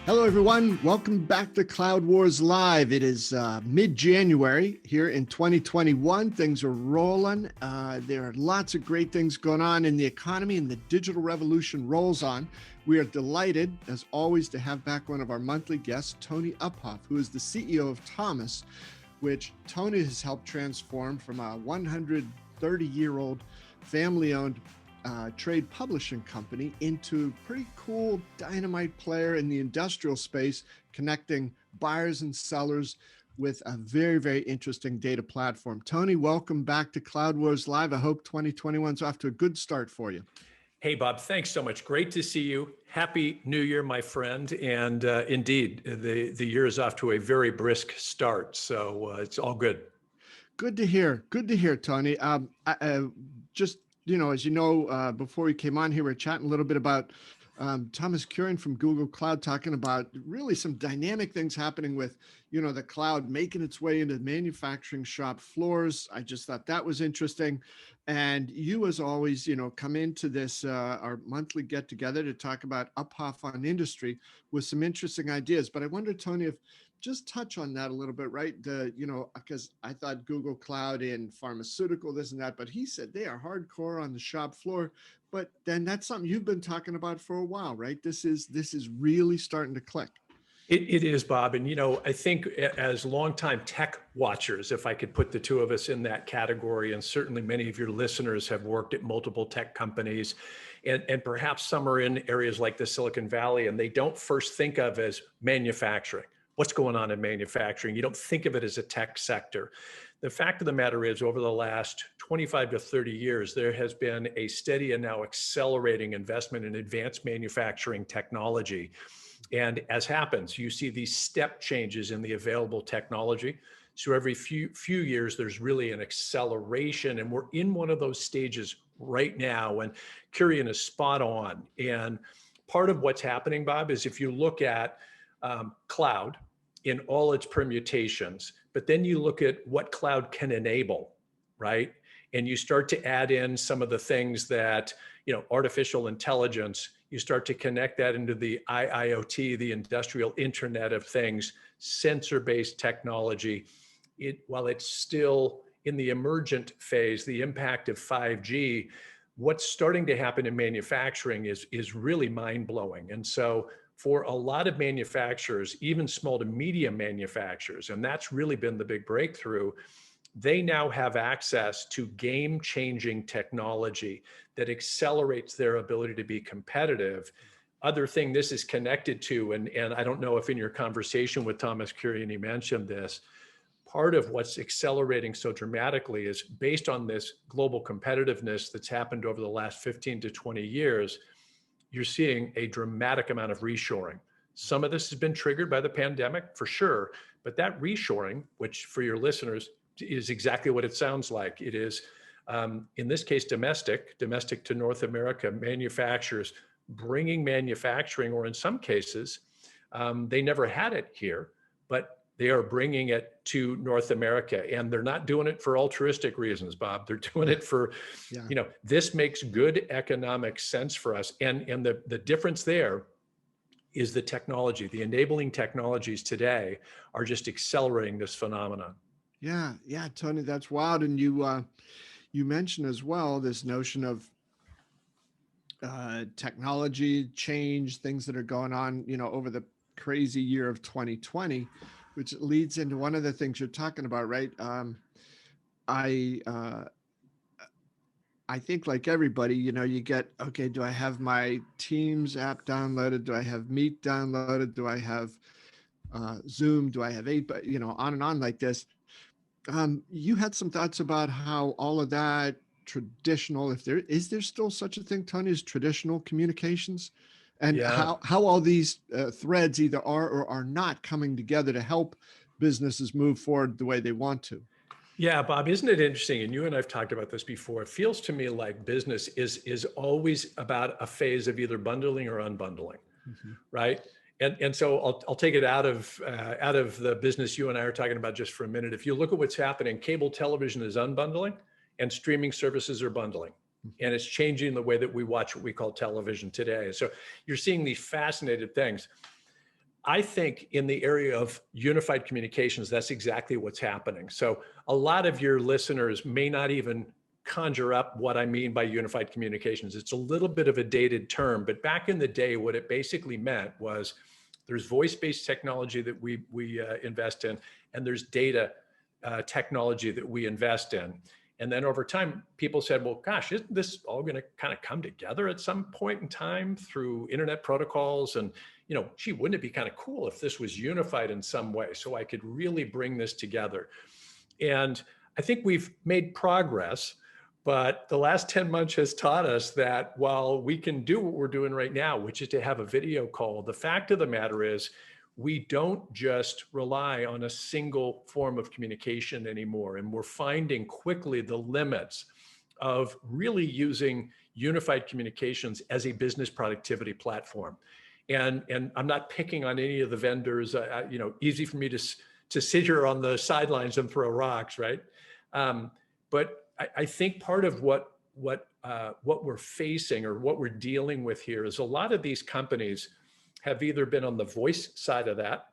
Hello, everyone. Welcome back to Cloud Wars Live. It is mid-January here in 2021. Things are rolling. There are lots of great things going on in the economy, and the digital revolution rolls on. We are delighted, as always, to have back one of our monthly guests, Tony Uphoff, who is the CEO of Thomas, which Tony has helped transform from a 130-year-old family-owned trade publishing company into a pretty cool dynamite player in the industrial space, connecting buyers and sellers with a very, very interesting data platform. Tony, welcome back to Cloud Wars Live. I hope 2021 is off to a good start for you. Hey, Bob, thanks so much. Great to see you. Happy New Year, my friend. And indeed, the year is off to a very brisk start. So it's all good. Good to hear. Good to hear, Tony. As you know, before we came on here, we were chatting a little bit about Thomas Kurian from Google Cloud, talking about really some dynamic things happening with, the cloud making its way into manufacturing shop floors. I just thought that was interesting. And you, as always, come into this, our monthly get together to talk about Uphoff on industry with some interesting ideas. But I wonder, Tony, if just touch on that a little bit, right? Because I thought Google Cloud in pharmaceutical, this and that, but he said they are hardcore on the shop floor. But then that's something you've been talking about for a while, right? This is really starting to click. It is, Bob. And, I think as longtime tech watchers, if I could put the two of us in that category, and certainly many of your listeners have worked at multiple tech companies, and perhaps some are in areas like the Silicon Valley, and they don't first think of as manufacturing. What's going on in manufacturing? You don't think of it as a tech sector. The fact of the matter is, over the last 25 to 30 years, there has been a steady and now accelerating investment in advanced manufacturing technology. And as happens, you see these step changes in the available technology. So every few years, there's really an acceleration, and we're in one of those stages right now. And Kurian is spot on. And part of what's happening, Bob, is if you look at cloud in all its permutations, but then you look at what cloud can enable, right? And you start to add in some of the things that, artificial intelligence, you start to connect that into the IIoT, the industrial Internet of Things, sensor-based technology. While it's still in the emergent phase, the impact of 5G, what's starting to happen in manufacturing is really mind-blowing. And so for a lot of manufacturers, even small to medium manufacturers, and that's really been the big breakthrough, they now have access to game-changing technology that accelerates their ability to be competitive. Other thing this is connected to, and I don't know if in your conversation with Thomas Kurian you mentioned this, part of what's accelerating so dramatically is based on this global competitiveness that's happened over the last 15 to 20 years, you're seeing a dramatic amount of reshoring. Some of this has been triggered by the pandemic, for sure, but that reshoring, which for your listeners is exactly what it sounds like. It is, in this case, domestic to North America, manufacturers bringing manufacturing, or in some cases, they never had it here, but they are bringing it to North America, and they're not doing it for altruistic reasons, Bob. They're doing it for, this makes good economic sense for us. And the difference there is the technology. The enabling technologies today are just accelerating this phenomenon. Yeah, Tony, that's wild. And you mentioned as well this notion of technology change, things that are going on, over the crazy year of 2020. Which leads into one of the things you're talking about, right? I think like everybody, you get, okay, do I have my Teams app downloaded? Do I have Meet downloaded? Do I have Zoom? Do I have on and on like this? You had some thoughts about how all of that traditional, is there still such a thing, Tony, as traditional communications? And how all these threads either are or are not coming together to help businesses move forward the way they want to. Yeah, Bob, isn't it interesting? And you and I've talked about this before. It feels to me like business is always about a phase of either bundling or unbundling, right? And so I'll take it out of the business you and I are talking about just for a minute. If you look at what's happening, cable television is unbundling, and streaming services are bundling. And it's changing the way that we watch what we call television today. So you're seeing these fascinating things. I think in the area of unified communications, that's exactly what's happening. So a lot of your listeners may not even conjure up what I mean by unified communications. It's a little bit of a dated term, but back in the day, what it basically meant was there's voice-based technology that we invest in, and there's data technology that we invest in. And then over time, people said, well, gosh, isn't this all going to kind of come together at some point in time through internet protocols? And, gee, wouldn't it be kind of cool if this was unified in some way so I could really bring this together? And I think we've made progress, but the last 10 months has taught us that while we can do what we're doing right now, which is to have a video call, the fact of the matter is we don't just rely on a single form of communication anymore. And we're finding quickly the limits of really using unified communications as a business productivity platform. And I'm not picking on any of the vendors, easy for me to sit here on the sidelines and throw rocks, right? But I think part of what we're facing or what we're dealing with here is a lot of these companies have either been on the voice side of that,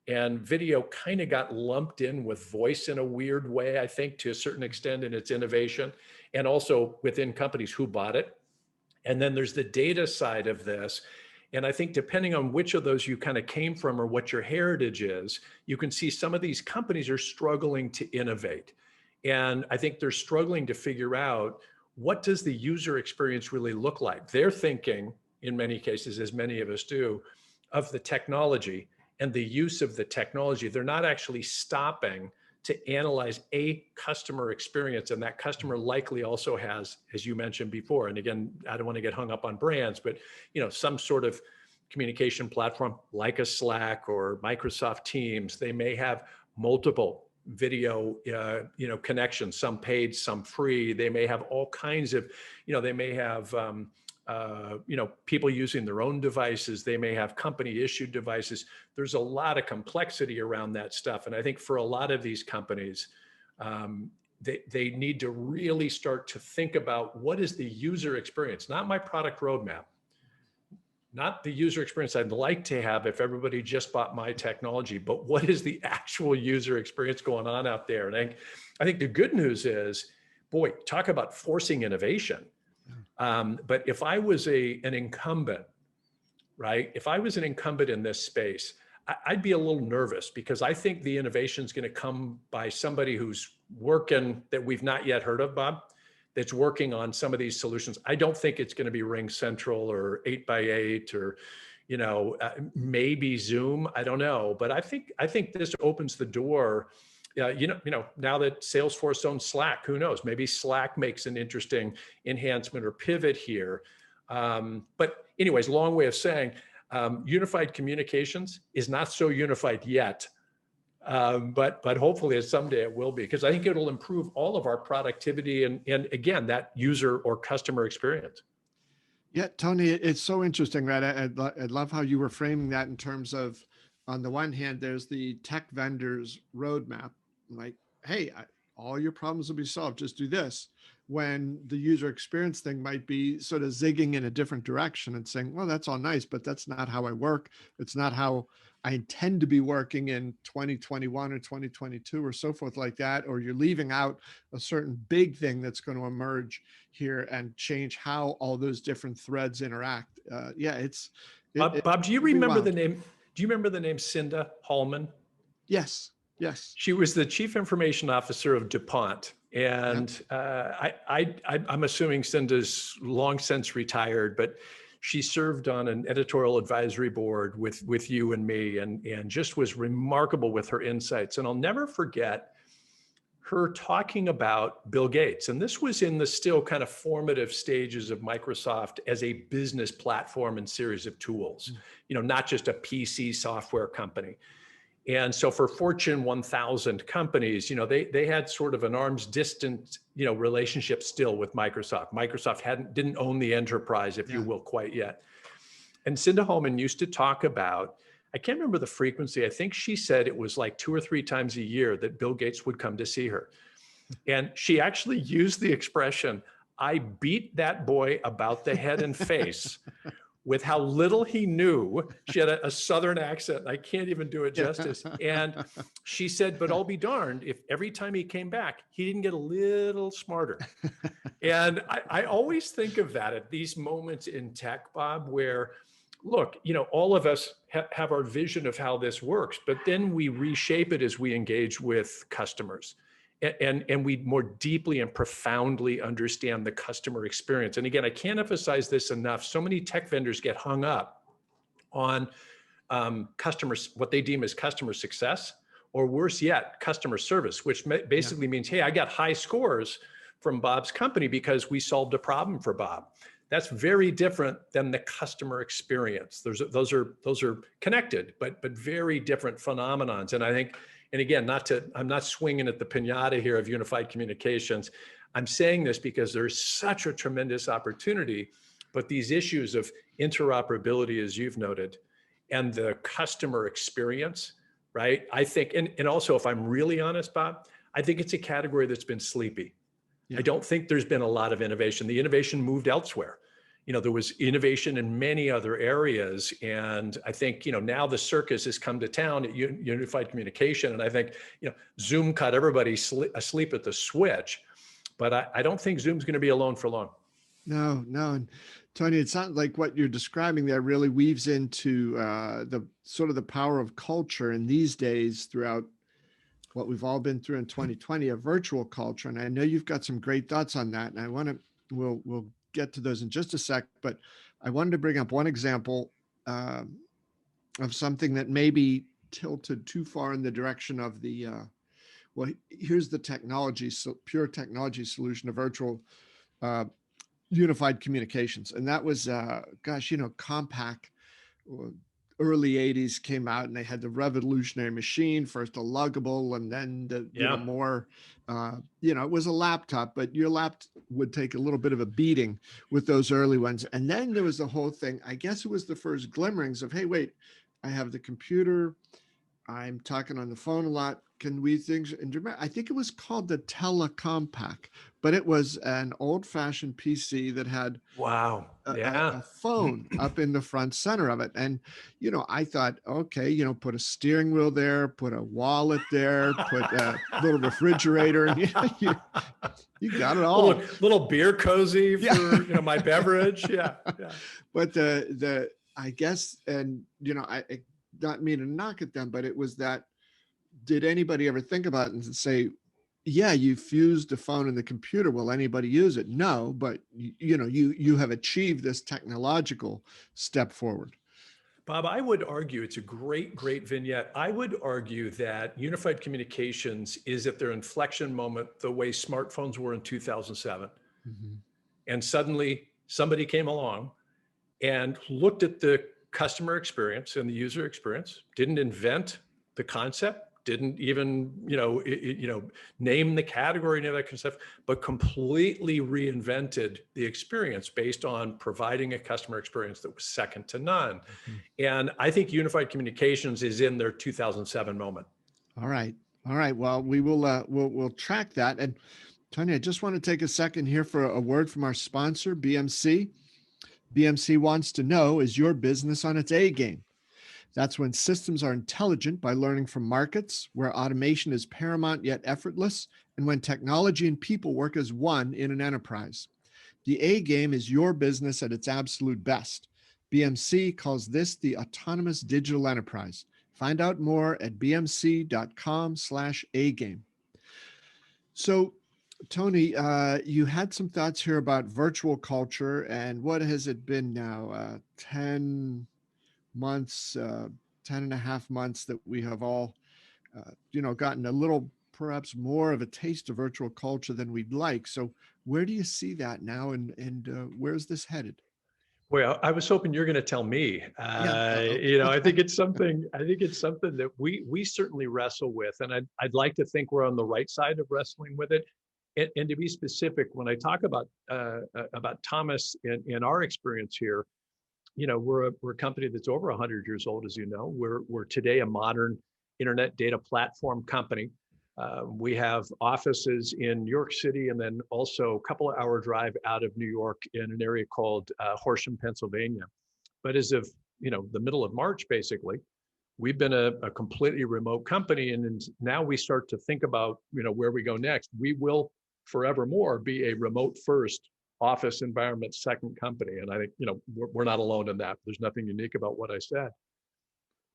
and video kind of got lumped in with voice in a weird way, I think, to a certain extent in its innovation, and also within companies who bought it. And then there's the data side of this. And I think depending on which of those you kind of came from or what your heritage is, you can see some of these companies are struggling to innovate. And I think they're struggling to figure out, what does the user experience really look like? They're thinking, in many cases, as many of us do, of the technology and the use of the technology. They're not actually stopping to analyze a customer experience. And that customer likely also has, as you mentioned before, and again, I don't want to get hung up on brands, but some sort of communication platform like a Slack or Microsoft Teams. They may have multiple video connections, some paid, some free. They may have all kinds of, they may have people using their own devices. They may have company issued devices. There's a lot of complexity around that stuff. And I think for a lot of these companies, they need to really start to think about, what is the user experience, not my product roadmap, not the user experience I'd like to have if everybody just bought my technology, but what is the actual user experience going on out there? And I think the good news is, boy, talk about forcing innovation. But if I was an incumbent, right? If I was an incumbent in this space, I'd be a little nervous, because I think the innovation is going to come by somebody who's working, that we've not yet heard of, Bob, that's working on some of these solutions. I don't think it's going to be Ring Central or 8x8 or, maybe Zoom. I don't know, but I think this opens the door. Now that Salesforce owns Slack, who knows? Maybe Slack makes an interesting enhancement or pivot here. But anyways, long way of saying, unified communications is not so unified yet. But hopefully someday it will be, because I think it'll improve all of our productivity and again, that user or customer experience. Yeah, Tony, it's so interesting, right? I love how you were framing that in terms of, on the one hand, there's the tech vendors roadmap, like, hey, all your problems will be solved, just do this. When the user experience thing might be sort of zigging in a different direction and saying, well, that's all nice, but that's not how I work. It's not how I intend to be working in 2021 or 2022 or so forth like that. Or you're leaving out a certain big thing that's going to emerge here and change how all those different threads interact. Bob, do you remember the name? Do you remember the name Cinda Hallman? Yes. She was the chief information officer of DuPont. And I'm assuming Cinda's long since retired, but she served on an editorial advisory board with you and me, and just was remarkable with her insights. And I'll never forget her talking about Bill Gates. And this was in the still kind of formative stages of Microsoft as a business platform and series of tools, not just a PC software company. And so for Fortune 1000 companies, they had sort of an arm's distance, relationship still with Microsoft. Microsoft didn't own the enterprise, if you will, quite yet. And Cinda Hallman used to talk about, I can't remember the frequency. I think she said it was like 2 or 3 times a year that Bill Gates would come to see her. And she actually used the expression, I beat that boy about the head and face with how little he knew. She had a Southern accent. I can't even do it justice. And she said, but I'll be darned if every time he came back, he didn't get a little smarter. And I always think of that at these moments in tech, Bob, where, look, all of us have our vision of how this works, but then we reshape it as we engage with customers. And we more deeply and profoundly understand the customer experience. And again, I can't emphasize this enough. So many tech vendors get hung up on customers, what they deem as customer success, or worse yet, customer service, which basically means, hey, I got high scores from Bob's company because we solved a problem for Bob. That's very different than the customer experience. Those are connected, but very different phenomenons. And I think, and again, I'm not swinging at the piñata here of unified communications. I'm saying this because there's such a tremendous opportunity, but these issues of interoperability, as you've noted, and the customer experience, right? I think, and also, if I'm really honest, Bob, I think it's a category that's been sleepy. Yeah. I don't think there's been a lot of innovation. The innovation moved elsewhere. There was innovation in many other areas. And I think, now the circus has come to town at unified communication. And I think, Zoom caught everybody asleep at the switch, but I don't think Zoom's going to be alone for long. No. And Tony, it sounds like what you're describing there really weaves into the sort of the power of culture in these days throughout what we've all been through in 2020, a virtual culture. And I know you've got some great thoughts on that. And we'll get to those in just a sec, but I wanted to bring up one example of something that maybe tilted too far in the direction of the, here's the technology, so pure technology solution of virtual unified communications. And that was, Compaq, early 80s came out, and they had the revolutionary machine, first a luggable, and then more, it was a laptop, but your laptop would take a little bit of a beating with those early ones. And then there was the whole thing, I guess it was the first glimmerings of, hey, wait, I have the computer, I'm talking on the phone a lot. Can we things? I think it was called the Telecom Pack, but it was an old-fashioned PC that had a phone up in the front center of it. And I thought, okay, put a steering wheel there, put a wallet there, put a little refrigerator, and you got it all. Little beer cozy for my beverage. Yeah. But I guess, and I not mean to knock at them, but it was that. Did anybody ever think about it and say, yeah, you fused the phone and the computer, will anybody use it? No, but you have achieved this technological step forward. Bob, I would argue it's a great vignette. I would argue that unified communications is at their inflection moment the way smartphones were in 2007. Mm-hmm. And suddenly somebody came along and looked at the customer experience and the user experience, didn't invent the concept, didn't even, name the category and all that kind of stuff, but completely reinvented the experience based on providing a customer experience that was second to none. Mm-hmm. And I think unified communications is in their 2007 moment. All right. Well, we will, we'll track that. And Tony, I just want to take a second here for a word from our sponsor, BMC. BMC wants to know, is your business on its A game? That's when systems are intelligent by learning from markets, where automation is paramount yet effortless, and when technology and people work as one in an enterprise. The A game is your business at its absolute best. BMC calls this the autonomous digital enterprise. Find out more at bmc.com/A-game. So, Tony, you had some thoughts here about virtual culture, and what has it been now? 10 months, 10 and a half months that we have all, gotten a little, perhaps more of a taste of virtual culture than we'd like. So where do you see that now, and where's this headed? Well, I was hoping you're going to tell me. I think it's something. That we certainly wrestle with, and I'd like to think we're on the right side of wrestling with it. And to be specific, when I talk about Thomas in our experience here, we're a company that's over 100 years old, as you know. We're today a modern internet data platform company. We have offices in New York City, and then also a couple of hour drive out of New York in an area called Horsham, Pennsylvania. But as of, the middle of March, basically, we've been a completely remote company. And now we start to think about, where we go next. We will forevermore be a remote first office environment second company. And I think, we're not alone in that. There's nothing unique about what I said.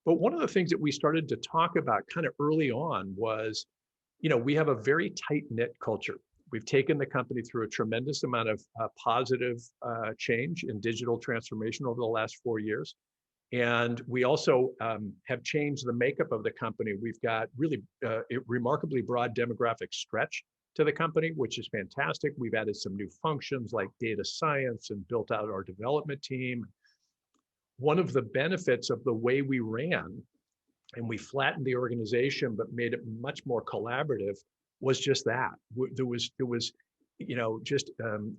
But one of the things that we started to talk about kind of early on was, we have a very tight-knit culture. We've taken the company through a tremendous amount of positive change in digital transformation over the last 4 years. And we also have changed the makeup of the company. We've got really a remarkably broad demographic stretch to the company, which is fantastic. We've added some new functions like data science and built out our development team. One of the benefits of the way we ran, and we flattened the organization but made it much more collaborative, was just that. There was just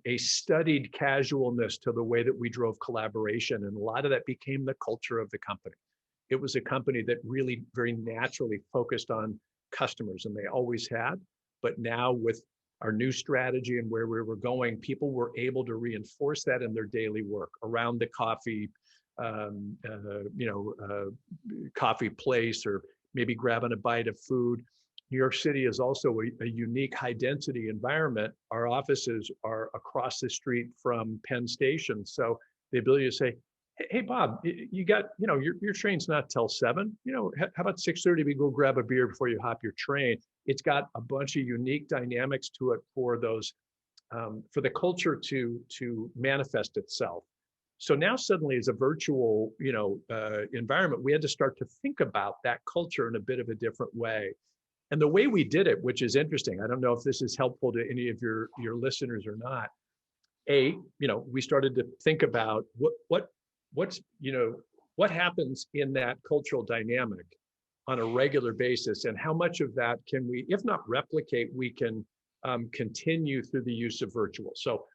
a studied casualness to the way that we drove collaboration. And a lot of that became the culture of the company. It was a company that really very naturally focused on customers, and they always had. But now with our new strategy and where we were going, people were able to reinforce that in their daily work around the coffee, coffee place, or maybe grabbing a bite of food. New York City is also a unique high density environment. Our offices are across the street from Penn Station. So the ability to say, hey, Bob, you got, your train's not till 7, how about 6:30 we go grab a beer before you hop your train? It's got a bunch of unique dynamics to it for those, for the culture to manifest itself. So now suddenly as a virtual, environment, we had to start to think about that culture in a bit of a different way. And the way we did it, which is interesting, I don't know if this is helpful to any of your listeners or not. We started to think about what happens in that cultural dynamic on a regular basis, and how much of that can we, if not replicate, we can continue through the use of virtual. So,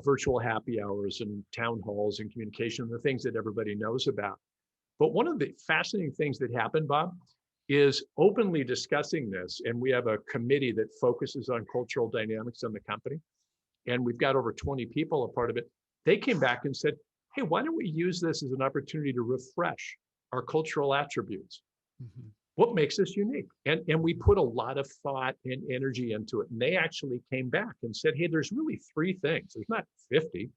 virtual happy hours and town halls and communication, the things that everybody knows about. But one of the fascinating things that happened, Bob, is openly discussing this. And we have a committee that focuses on cultural dynamics in the company. And we've got over 20 people a part of it. They came back and said, hey, why don't we use this as an opportunity to refresh our cultural attributes? Mm-hmm. What makes us unique? And we put a lot of thought and energy into it. And they actually came back and said, hey, there's really 3 things. There's not 50.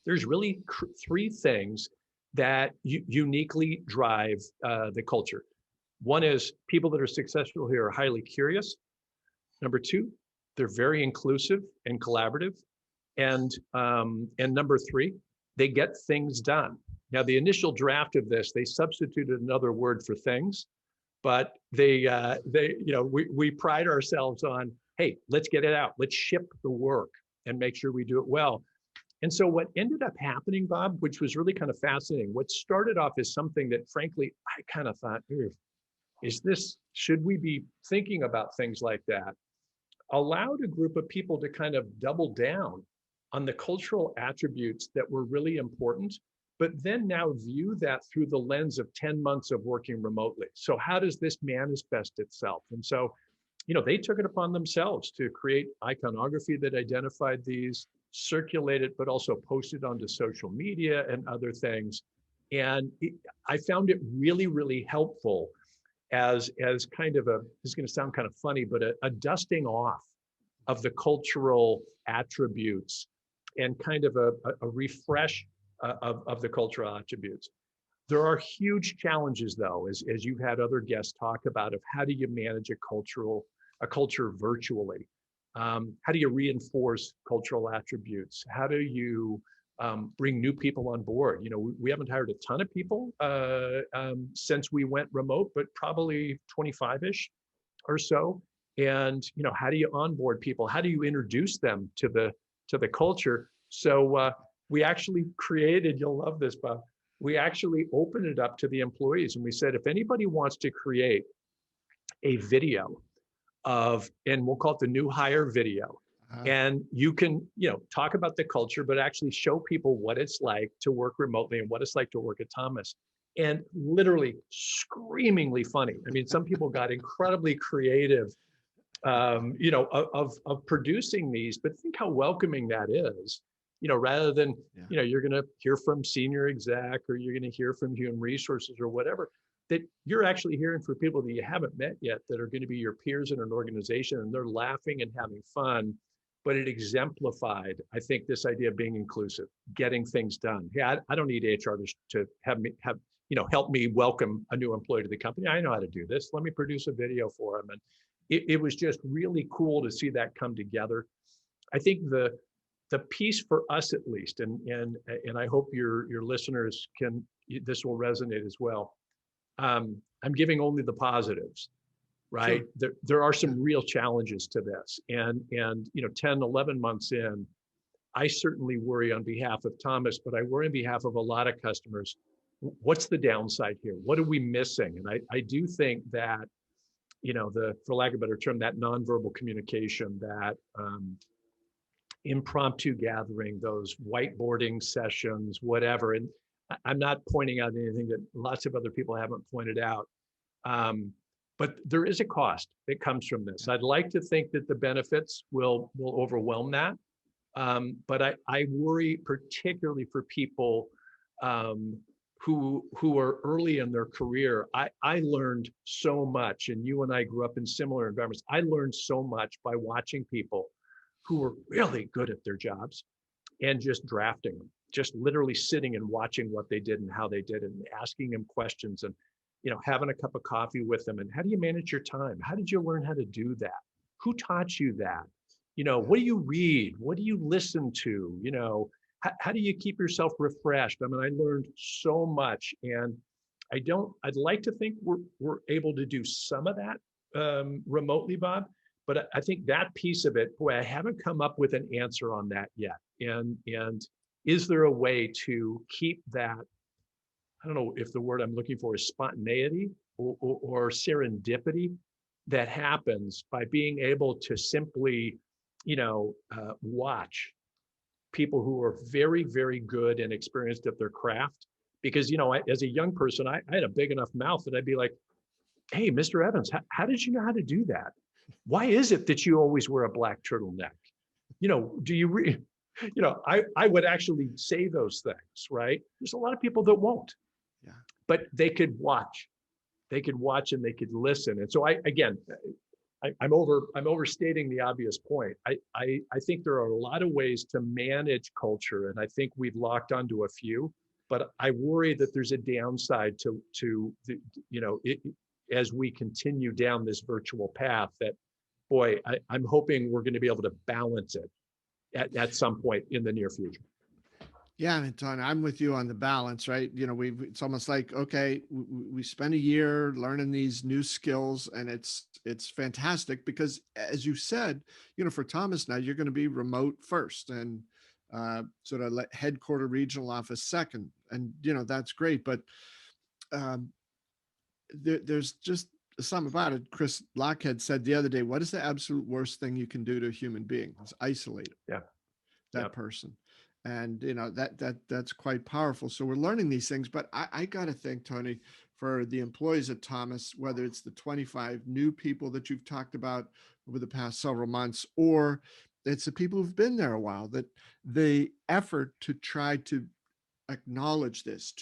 There's really 3 things that uniquely drive the culture. One is people that are successful here are highly curious. Number 2, they're very inclusive and collaborative. And number 3, they get things done. Now, the initial draft of this, they substituted another word for things, but we pride ourselves on, hey, let's get it out. Let's ship the work and make sure we do it well. And so what ended up happening, Bob, which was really kind of fascinating, what started off as something that, frankly, I kind of thought, should we be thinking about things like that? Allowed a group of people to kind of double down on the cultural attributes that were really important, but then now view that through the lens of 10 months of working remotely. So how does this manifest itself? And so, they took it upon themselves to create iconography that identified these, circulate it, but also post it onto social media and other things. And I found it really, really helpful as kind of this is going to sound kind of funny, but a dusting off of the cultural attributes and kind of a refresh of the cultural attributes. There are huge challenges, though, as you've had other guests talk about, of how do you manage a culture virtually? How do you reinforce cultural attributes? How do you bring new people on board? We haven't hired a ton of people since we went remote, but probably 25-ish or so. And how do you onboard people? How do you introduce them to the culture? So we actually created, you'll love this, Bob, we actually opened it up to the employees, and we said, if anybody wants to create a video and we'll call it the new hire video, and you can, talk about the culture, but actually show people what it's like to work remotely and what it's like to work at Thomas. And literally screamingly funny. I mean, some people got incredibly creative, of producing these, but think how welcoming that is rather than, Yeah. you're going to hear from senior exec or you're going to hear from human resources or whatever, that you're actually hearing from people that you haven't met yet that are going to be your peers in an organization, and they're laughing and having fun. But it exemplified, I think, this idea of being inclusive, getting things done. Hey, I don't need HR to help me welcome a new employee to the company. I know how to do this. Let me produce a video for them. And it was just really cool to see that come together. I think the piece for us, at least, and I hope your listeners this will resonate as well. I'm giving only the positives, right? Sure. There are Yeah. some real challenges to this. And 10, 11 months in, I certainly worry on behalf of Thomas, but I worry on behalf of a lot of customers. What's the downside here? What are we missing? And I do think that, for lack of a better term, that nonverbal communication, that impromptu gathering, those whiteboarding sessions, whatever. And I'm not pointing out anything that lots of other people haven't pointed out. But there is a cost that comes from this. I'd like to think that the benefits will overwhelm that. But I worry particularly for people who are early in their career. I learned so much, and you and I grew up in similar environments. I learned so much by watching people who were really good at their jobs and just drafting them, just literally sitting and watching what they did and how they did it, and asking them questions, and having a cup of coffee with them. And how do you manage your time? How did you learn how to do that? Who taught you that? What do you read? What do you listen to? How do you keep yourself refreshed? I mean, I learned so much, and I'd like to think we're able to do some of that remotely, Bob. But I think that piece of it, boy, I haven't come up with an answer on that yet. And is there a way to keep that? I don't know if the word I'm looking for is spontaneity or serendipity that happens by being able to simply, watch people who are very, very good and experienced at their craft. Because, as a young person, I had a big enough mouth that I'd be like, hey, Mr. Evans, how did you know how to do that? Why is it that you always wear a black turtleneck? Do you I would actually say those things, right? There's a lot of people that won't. Yeah. But they could watch and they could listen. And so I'm overstating the obvious point. I think there are a lot of ways to manage culture, and I think we've locked onto a few, but I worry that there's a downside to as we continue down this virtual path, that, boy, I'm hoping we're going to be able to balance it at some point in the near future. Yeah, I mean, Tony, I'm with you on the balance, right? It's almost like, okay, we spend a year learning these new skills, and it's fantastic because, as you said, for Thomas now, you're going to be remote first, and sort of headquarter regional office second, and that's great. But there's just something about it. Chris Lockhead said the other day, "What is the absolute worst thing you can do to a human being? It's isolate that person." And that's quite powerful. So we're learning these things, but I got to think, Tony, for the employees at Thomas, whether it's the 25 new people that you've talked about over the past several months, or it's the people who've been there a while, that the effort to try to acknowledge this,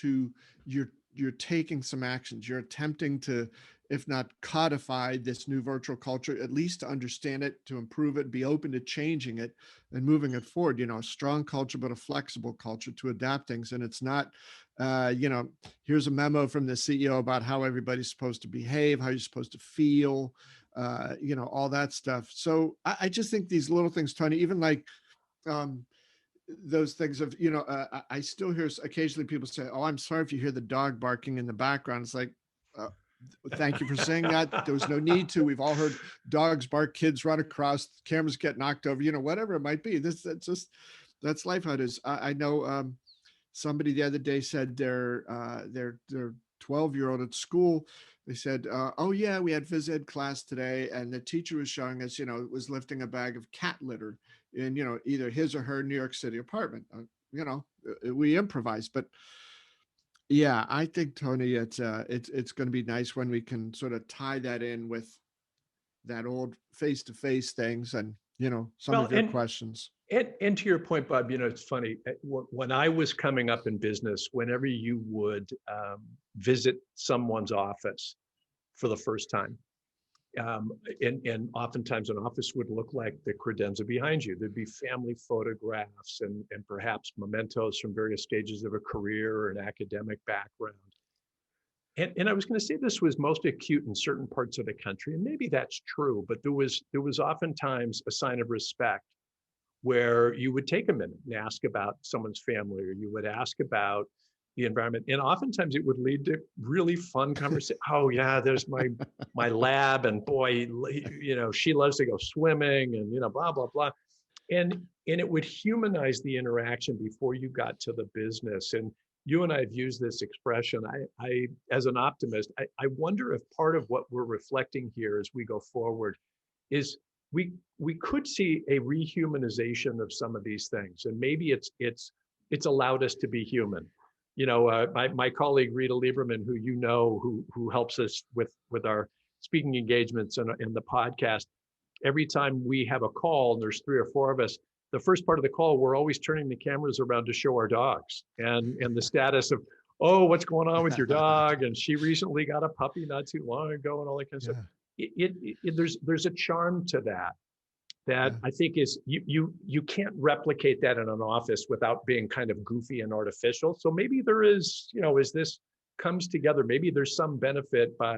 you're taking some actions, you're attempting to, if not codify this new virtual culture, at least to understand it, to improve it, be open to changing it and moving it forward. A strong culture, but a flexible culture to adapt things. And it's not, here's a memo from the CEO about how everybody's supposed to behave, how you're supposed to feel, all that stuff. So I just think these little things, Tony, even like, those things of, I still hear occasionally people say, "Oh, I'm sorry if you hear the dog barking in the background." It's like, thank you for saying that. There was no need to. We've all heard dogs bark, kids run across, cameras get knocked over, whatever it might be. That's life how it is. I know somebody the other day said their 12-year-old at school, they said, "Oh yeah, we had phys ed class today, and the teacher was showing us, was lifting a bag of cat litter in, either his or her New York City apartment." We improvised, but yeah, I think, Tony, it's going to be nice when we can sort of tie that in with that old face-to-face things. And some Well, of your questions. and to your point, Bob, it's funny. When I was coming up in business, whenever you would visit someone's office for the first time, and oftentimes an office would look like the credenza behind you. There'd be family photographs and perhaps mementos from various stages of a career or an academic background. And I was going to say this was most acute in certain parts of the country, and maybe that's true, but there was oftentimes a sign of respect where you would take a minute and ask about someone's family, or you would ask about the environment. And oftentimes it would lead to really fun conversation. Oh yeah, there's my lab, and boy, she loves to go swimming, and blah, blah, blah. And it would humanize the interaction before you got to the business. And you and I have used this expression. I as an optimist, I wonder if part of what we're reflecting here as we go forward is we could see a rehumanization of some of these things, and maybe it's allowed us to be human. My colleague Rita Lieberman, who helps us with our speaking engagements and the podcast, every time we have a call and there's 3 or 4 of us, the first part of the call, we're always turning the cameras around to show our dogs and the status of, oh, what's going on with your dog? And she recently got a puppy not too long ago, and all that kind of stuff. There's a charm to that I think is you can't replicate that in an office without being kind of goofy and artificial. So maybe there is, as this comes together, maybe there's some benefit by,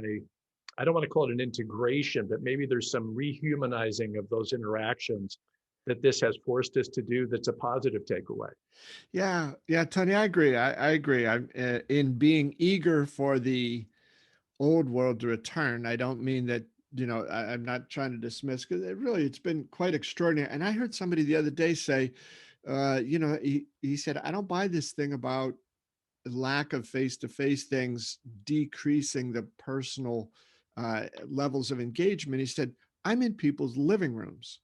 I don't want to call it an integration, but maybe there's some rehumanizing of those interactions that this has forced us to do. That's a positive takeaway. Yeah, Tony, I agree. I agree. I'm in being eager for the old world to return. I don't mean that, I'm not trying to dismiss, because it's been quite extraordinary. And I heard somebody the other day say, he said, I don't buy this thing about lack of face-to-face things decreasing the personal levels of engagement. He said, I'm in people's living rooms.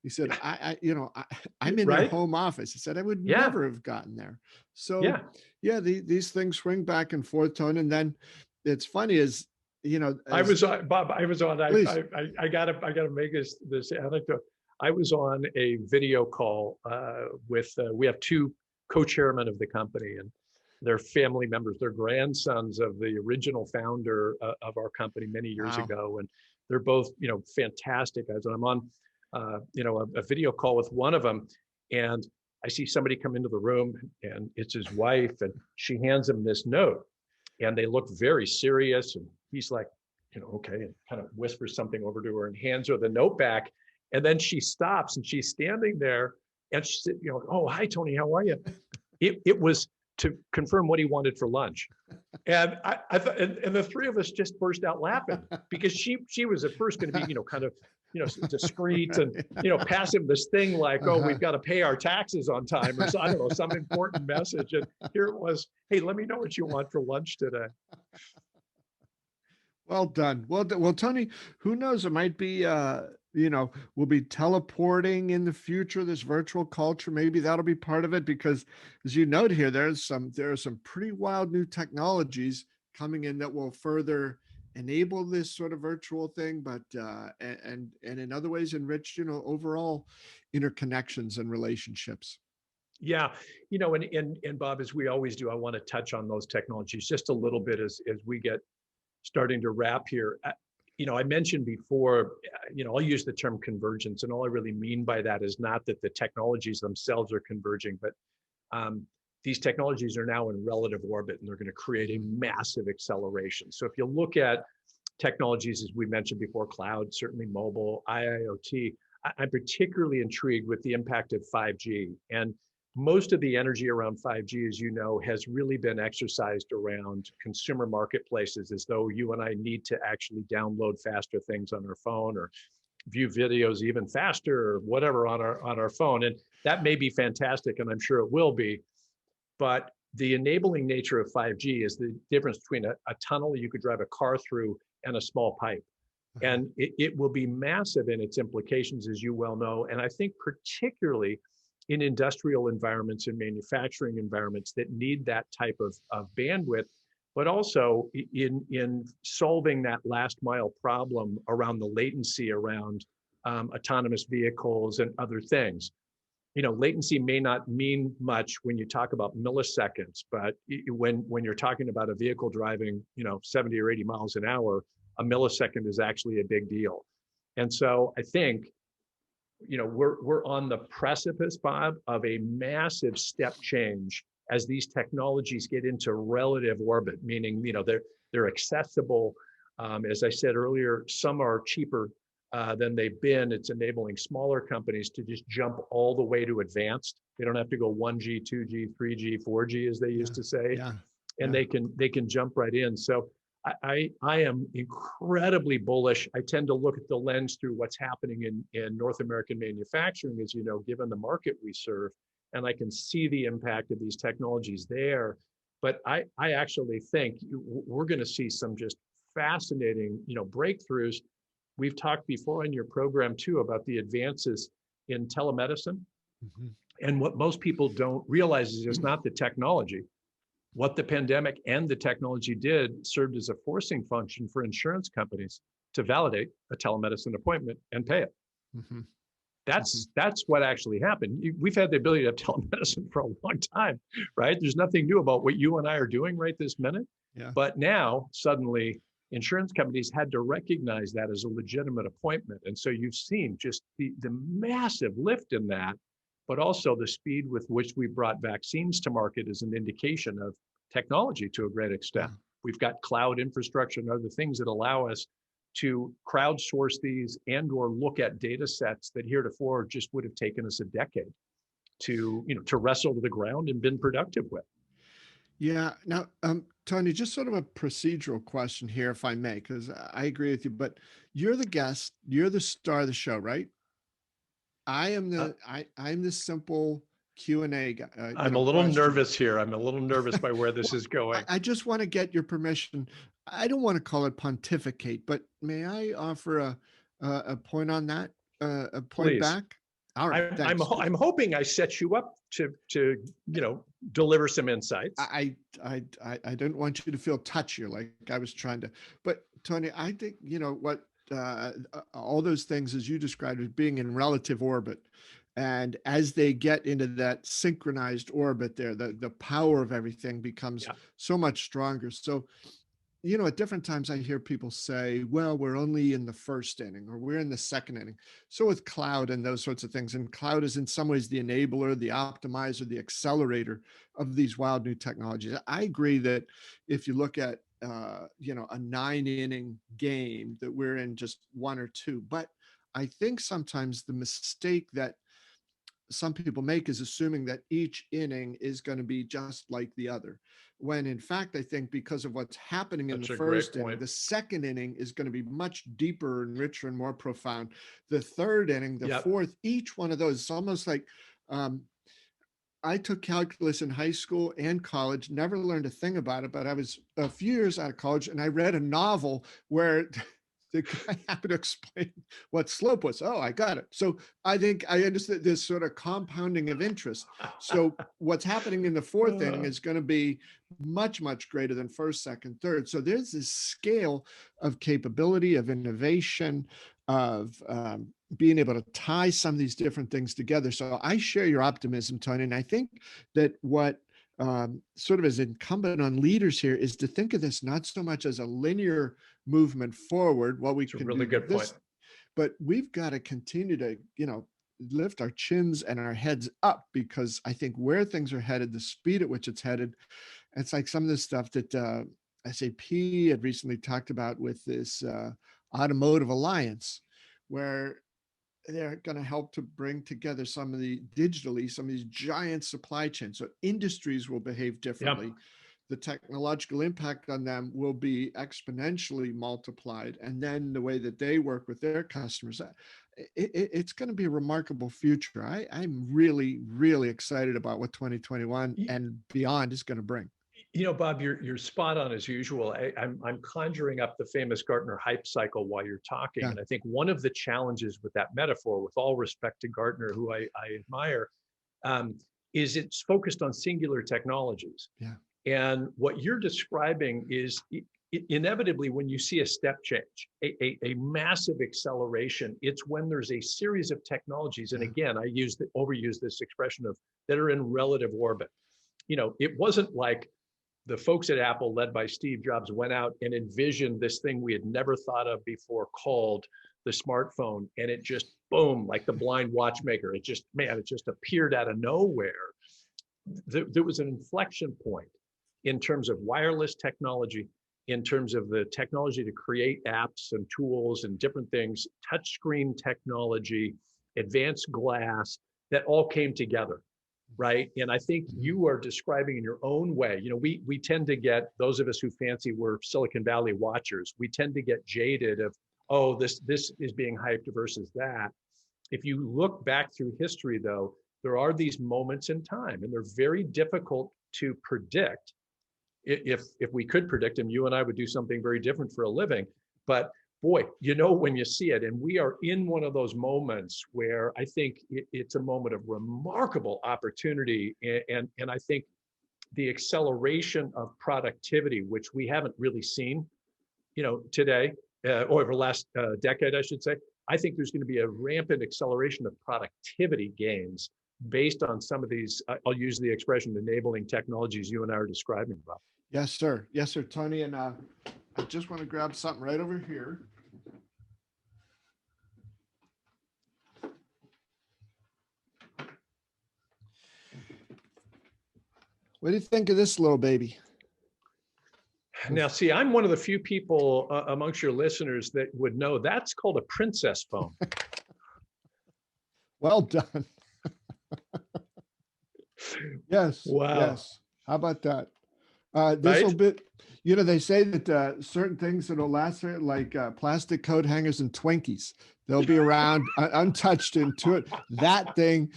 He said, I'm in their Right? home office. He said, I would Yeah. never have gotten there. So Yeah. these things swing back and forth, Tony. And then it's funny is, I was on, Bob. I was on. Please. I gotta make this anecdote. I was on a video call with. We have 2 co-chairmen of the company, and they're family members. They're grandsons of the original founder of our company many years ago, and they're both fantastic guys. And I'm on a video call with one of them, and I see somebody come into the room, and it's his wife, and she hands him this note, and they look very serious, and he's like, okay, and kind of whispers something over to her and hands her the note back. And then she stops, and she's standing there, and she said, oh, hi, Tony, how are you? It was to confirm what he wanted for lunch. And I thought, and the 3 of us just burst out laughing, because she was at first going to be, kind of, discreet and, pass him this thing like, oh, we've got to pay our taxes on time, or so, I don't know, some important message. And here it was, hey, let me know what you want for lunch today. Well done. Well, Tony, who knows? It might be, we'll be teleporting in the future, this virtual culture. Maybe that'll be part of it, because as you note here, there are some pretty wild new technologies coming in that will further enable this sort of virtual thing, but and in other ways enrich, overall interconnections and relationships. Yeah, and Bob, as we always do, I want to touch on those technologies just a little bit as we get starting to wrap here. I mentioned before, I'll use the term convergence, and all I really mean by that is not that the technologies themselves are converging, but these technologies are now in relative orbit, and they're going to create a massive acceleration. So if you look at technologies, as we mentioned before, cloud, certainly mobile, IIoT, I'm particularly intrigued with the impact of 5G. And most of the energy around 5G, as you know, has really been exercised around consumer marketplaces, as though you and I need to actually download faster things on our phone, or view videos even faster, or whatever on our phone. And that may be fantastic, and I'm sure it will be. But the enabling nature of 5G is the difference between a tunnel you could drive a car through and a small pipe. And it will be massive in its implications, as you well know. And I think particularly in industrial environments and manufacturing environments that need that type of bandwidth, but also in solving that last mile problem around the latency around autonomous vehicles and other things. Latency may not mean much when you talk about milliseconds, but when you're talking about a vehicle driving, 70 or 80 miles an hour, a millisecond is actually a big deal. And so I think, we're on the precipice, Bob, of a massive step change as these technologies get into relative orbit, meaning, they're accessible. As I said earlier, some are cheaper than they've been. It's enabling smaller companies to just jump all the way to advanced. They don't have to go 1G, 2G, 3G, 4G, as they used to say, and they can jump right in. So I am incredibly bullish. I tend to look at the lens through what's happening in North American manufacturing, as you know, given the market we serve, and I can see the impact of these technologies there. But I actually think we're going to see some just fascinating, breakthroughs. We've talked before on your program too about the advances in telemedicine. Mm-hmm. And what most people don't realize is it's not the technology. What the pandemic and the technology did served as a forcing function for insurance companies to validate a telemedicine appointment and pay it. Mm-hmm. That's what actually happened. We've had the ability to have telemedicine for a long time, right? There's nothing new about what you and I are doing right this minute. Yeah. But now suddenly insurance companies had to recognize that as a legitimate appointment. And so you've seen just the massive lift in that, but also the speed with which we brought vaccines to market is an indication of technology to a great extent. Yeah. We've got cloud infrastructure and other things that allow us to crowdsource these and or look at data sets that heretofore just would have taken us a decade to wrestle to the ground and been productive with. Yeah. Now, Tony, just sort of a procedural question here, if I may, because I agree with you, but you're the guest, you're the star of the show, right? I am I'm the simple Q&A guy. I'm a little nervous here. I'm a little nervous by where this is going. I just want to get your permission. I don't want to call it pontificate, but may I offer a point on that? A point Please. Back? All right. I'm hoping I set you up to deliver some insights. I don't want you to feel touchy like I was trying to. But Tony, I think what all those things as you described as being in relative orbit, and as they get into that synchronized orbit, there the power of everything becomes so much stronger. So at different times I hear people say, well, we're only in the first inning or we're in the second inning. So with cloud and those sorts of things, and cloud is in some ways the enabler, the optimizer, the accelerator of these wild new technologies. I agree that if you look at, a 9-inning game, that we're in just 1 or 2. But I think sometimes the mistake that some people make is assuming that each inning is going to be just like the other, when in fact, I think because of what's happening in the first inning, the second inning is going to be much deeper and richer and more profound. The third inning, the fourth, each one of those, it's almost like I took calculus in high school and college, never learned a thing about it, but I was a few years out of college and I read a novel where the guy happened to explain what slope was. Oh, I got it. So I think I understood this sort of compounding of interest. So what's happening in the fourth inning is going to be much, much greater than first, second, third. So there's this scale of capability, of innovation, of being able to tie some of these different things together. So I share your optimism, Tony. And I think that what sort of is incumbent on leaders here is to think of this not so much as a linear movement forward. Well, That's a really good point. But we've got to continue to, lift our chins and our heads up, because I think where things are headed, the speed at which it's headed, it's like some of the stuff that SAP had recently talked about with this automotive alliance, where they're going to help to bring together some of these giant supply chains. So industries will behave differently. Yep. The technological impact on them will be exponentially multiplied. And then the way that they work with their customers, it's going to be a remarkable future. I'm really, really excited about what 2021 and beyond is going to bring. Bob, you're spot on as usual. I'm conjuring up the famous Gartner hype cycle while you're talking. Yeah. And I think one of the challenges with that metaphor, with all respect to Gartner, who I admire, is it's focused on singular technologies. Yeah. And what you're describing is inevitably, when you see a step change, a massive acceleration, it's when there's a series of technologies. And again, I overuse this expression of that are in relative orbit. It wasn't like the folks at Apple, led by Steve Jobs, went out and envisioned this thing we had never thought of before called the smartphone. And it just, boom, like the blind watchmaker. It just appeared out of nowhere. There was an inflection point in terms of wireless technology, in terms of the technology to create apps and tools and different things, touchscreen technology, advanced glass, that all came together. Right. And I think you are describing in your own way, we tend to get, those of us who fancy we're Silicon Valley watchers, we tend to get jaded of, oh, this is being hyped versus that. If you look back through history, though, there are these moments in time, and they're very difficult to predict. If we could predict them, you and I would do something very different for a living. But boy, when you see it, and we are in one of those moments where I think it's a moment of remarkable opportunity. And I think the acceleration of productivity, which we haven't really seen, today, or over the last decade, I should say, I think there's going to be a rampant acceleration of productivity gains based on some of these, I'll use the expression, enabling technologies you and I are describing about. Yes, sir. Yes, sir, Tony. And I just want to grab something right over here. What do you think of this little baby? Now, see, I'm one of the few people amongst your listeners that would know that's called a princess phone. Well done. Yes. Wow. Yes. How about that? This will be, they say that certain things that'll last there, like plastic coat hangers and Twinkies, they'll be around untouched into it. That thing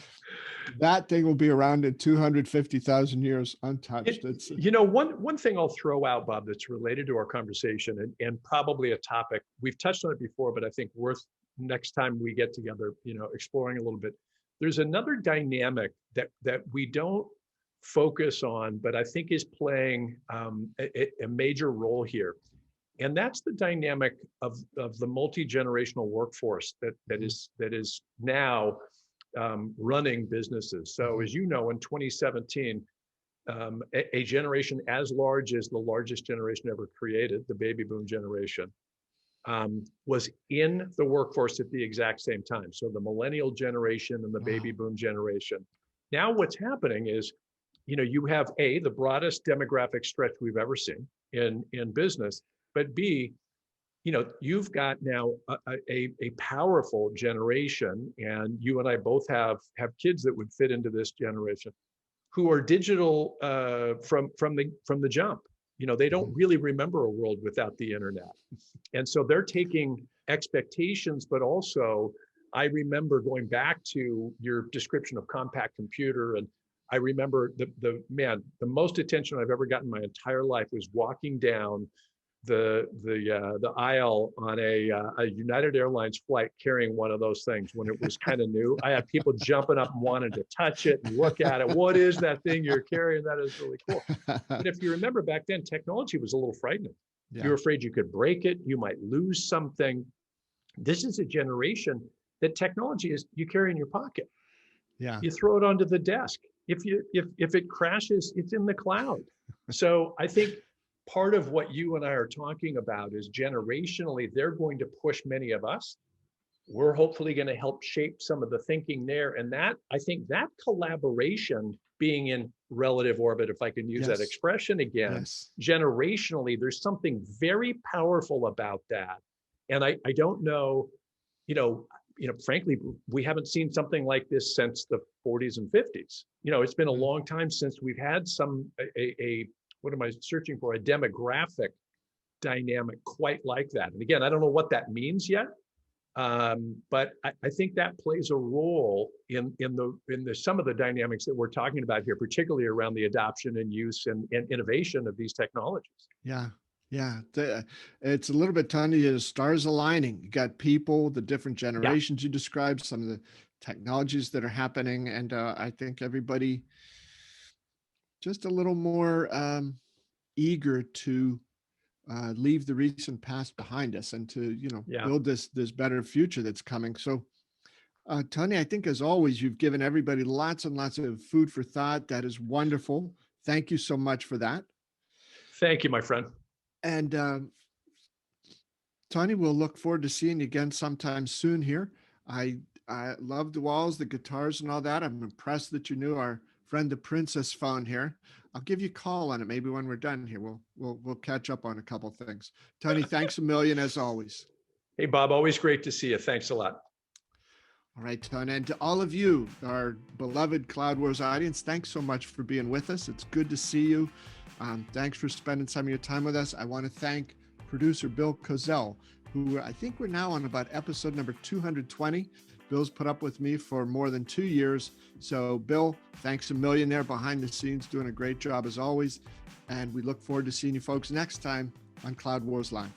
will be around in 250,000 years untouched. One thing I'll throw out, Bob, that's related to our conversation and probably a topic we've touched on it before, but I think worth next time we get together, exploring a little bit. There's another dynamic that we don't focus on, but I think is playing a major role here. And that's the dynamic of the multi-generational workforce that is now running businesses. So as you know, in 2017, a generation as large as the largest generation ever created, the baby boom generation, was in the workforce at the exact same time. So the millennial generation and the baby boom generation. Now what's happening is, you have the broadest demographic stretch we've ever seen in business, but B, you've got now a powerful generation, and you and I both have kids that would fit into this generation, who are digital from the jump. They don't really remember a world without the internet, and so they're taking expectations, but also I remember going back to your description of compact computer, and I remember the most attention I've ever gotten in my entire life was walking down the aisle on a United Airlines flight carrying one of those things when it was kind of new. I had people jumping up and wanting to touch it and look at it. What is that thing you're carrying? That is really cool. But if you remember back then, technology was a little frightening. Yeah. You were afraid you could break it. You might lose something. This is a generation that technology is you carry in your pocket. Yeah. You throw it onto the desk. If it crashes, it's in the cloud. So I think part of what you and I are talking about is generationally, they're going to push many of us. We're hopefully going to help shape some of the thinking there. And that, I think that collaboration being in relative orbit, if I can use that expression again, generationally, there's something very powerful about that. And I don't know, frankly, we haven't seen something like this since the 40s and 50s. It's been a long time since we've had what am I searching for? A demographic dynamic quite like that. And again, I don't know what that means yet, but I think that plays a role in some of the dynamics that we're talking about here, particularly around the adoption and use and innovation of these technologies. Yeah. Yeah. It's a little bit tiny, the stars aligning. You got people, the different generations you described, some of the technologies that are happening. And I think everybody just a little more eager to leave the recent past behind us and to, Yeah. build this better future that's coming. So, Tony, I think as always, you've given everybody lots and lots of food for thought. That is wonderful. Thank you so much for that. Thank you, my friend. And Tony, we'll look forward to seeing you again sometime soon here. I I love the walls, the guitars, and all that. I'm impressed that you knew our friend the Princess phone here. I'll give you a call on it maybe when we're done here. We'll catch up on a couple things. Tony, thanks a million as always. Hey, Bob, always great to see you. Thanks a lot. All right, Tony, and to all of you, our beloved Cloud Wars audience, thanks so much for being with us. It's good to see you. Thanks for spending some of your time with us. I want to thank producer Bill Kozel, who I think we're now on about episode number 220. Bill's put up with me for more than 2 years. So Bill, thanks a million there behind the scenes, doing a great job as always. And we look forward to seeing you folks next time on Cloud Wars Live.